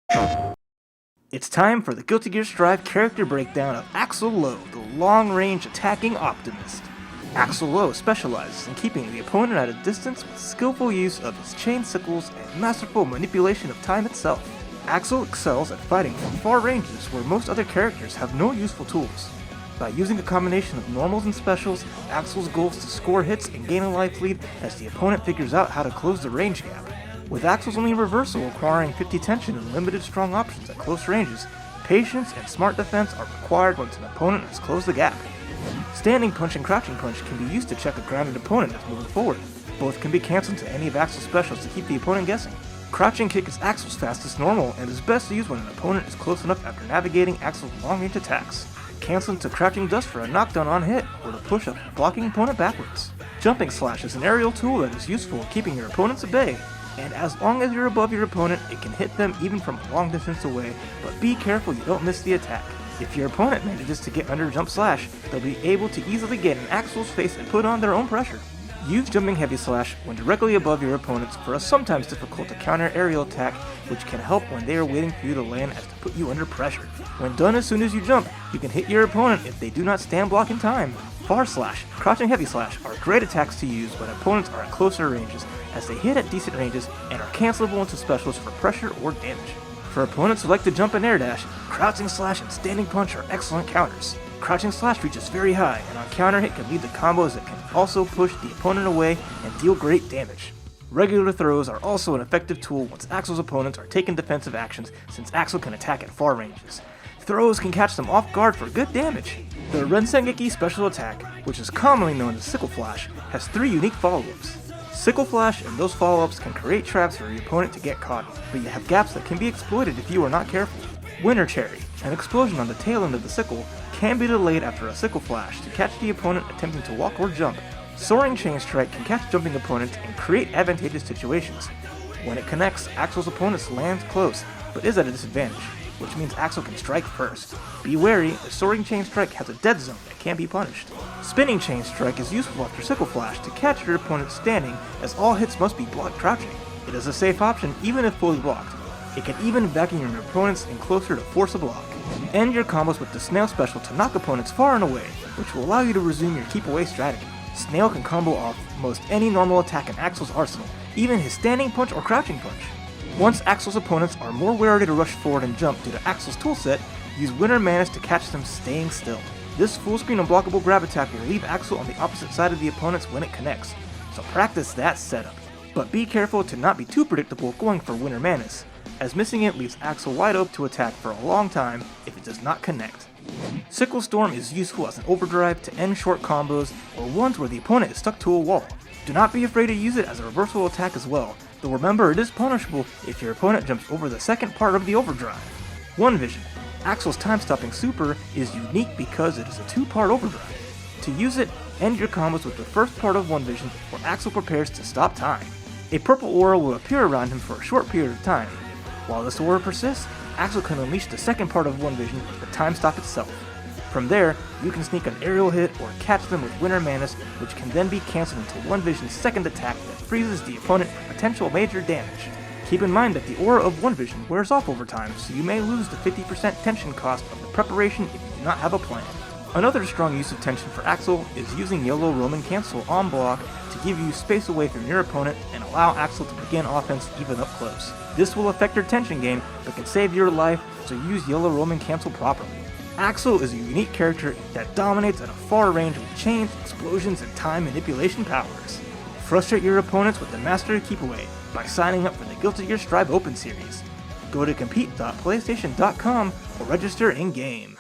It's time for the Guilty Gear Strive character breakdown of Axl Low, the long-range attacking optimist. Axl Low specializes in keeping the opponent at a distance with skillful use of his chain sickles and masterful manipulation of time itself. Axl excels at fighting from far ranges where most other characters have no useful tools. By using a combination of normals and specials, Axl's goal is to score hits and gain a life lead as the opponent figures out how to close the range gap. With Axl's only reversal requiring 50 tension and limited strong options at close ranges, patience and smart defense are required once an opponent has closed the gap. Standing punch and crouching punch can be used to check a grounded opponent that's moving forward. Both can be cancelled to any of Axl's specials to keep the opponent guessing. Crouching kick is Axl's fastest normal and is best used when an opponent is close enough after navigating Axl's long-range attacks. Canceling to crouching dust for a knockdown on hit, or to push up, blocking opponent backwards. Jumping slash is an aerial tool that is useful in keeping your opponents at bay, and as long as you're above your opponent, it can hit them even from a long distance away, but be careful you don't miss the attack. If your opponent manages to get under jump slash, they'll be able to easily get in Axl's face and put on their own pressure. Use jumping heavy slash when directly above your opponents for a sometimes difficult to counter aerial attack, which can help when they are waiting for you to land as to put you under pressure. When done as soon as you jump, you can hit your opponent if they do not stand block in time. Far slash, crouching heavy slash are great attacks to use when opponents are at closer ranges, as they hit at decent ranges and are cancelable into specials for pressure or damage. For opponents who like to jump and air dash, crouching slash and standing punch are excellent counters. Crouching slash reaches very high, and on counter hit can lead to combos that can also push the opponent away and deal great damage. Regular throws are also an effective tool once Axl's opponents are taking defensive actions, since Axl can attack at far ranges. Throws can catch them off guard for good damage. The Rensengeki special attack, which is commonly known as Sickle Flash, has 3 unique follow-ups. Sickle Flash and those follow-ups can create traps for your opponent to get caught, but you have gaps that can be exploited if you are not careful. Winter Cherry, an explosion on the tail end of the sickle, can be delayed after a Sickle Flash to catch the opponent attempting to walk or jump. Soaring Chain Strike can catch jumping opponents and create advantageous situations. When it connects, Axl's opponents land close, but is at a disadvantage, which means Axl can strike first. Be wary, a Soaring Chain Strike has a dead zone that can't be punished. Spinning Chain Strike is useful after Sickle Flash to catch your opponent standing, as all hits must be blocked crouching. It is a safe option even if fully blocked. It can even vacuum your opponents in closer to force a block. End your combos with the Snail special to knock opponents far and away, which will allow you to resume your keep away strategy. Snail can combo off most any normal attack in Axl's arsenal, even his standing punch or crouching punch. Once Axl's opponents are more wary to rush forward and jump due to Axl's toolset, use Winter Manus to catch them staying still. This full screen unblockable grab attack will leave Axl on the opposite side of the opponents when it connects, so practice that setup. But be careful to not be too predictable going for Winter Manus, as missing it leaves Axl wide open to attack for a long time if it does not connect. Sickle Storm is useful as an overdrive to end short combos or ones where the opponent is stuck to a wall. Do not be afraid to use it as a reversal attack as well, though remember it is punishable if your opponent jumps over the second part of the overdrive. One Vision. Axl's time-stopping super is unique because it is a 2-part overdrive. To use it, end your combos with the first part of One Vision where Axl prepares to stop time. A purple aura will appear around him for a short period of time. While this aura persists, Axl can unleash the second part of One Vision, the time stop itself. From there, you can sneak an aerial hit or catch them with Winter Manus, which can then be cancelled into One Vision's second attack that freezes the opponent for potential major damage. Keep in mind that the aura of One Vision wears off over time, so you may lose the 50% tension cost of the preparation if you do not have a plan. Another strong use of tension for Axl is using Yellow Roman Cancel on block to give you space away from your opponent and allow Axl to begin offense even up close. This will affect your tension game, but can save your life, so use Yellow Roman Cancel properly. Axl is a unique character that dominates at a far range with chains, explosions, and time manipulation powers. Frustrate your opponents with the Master Keep Away by signing up for the Guilty Gear Strive Open Series. Go to compete.playstation.com or register in-game.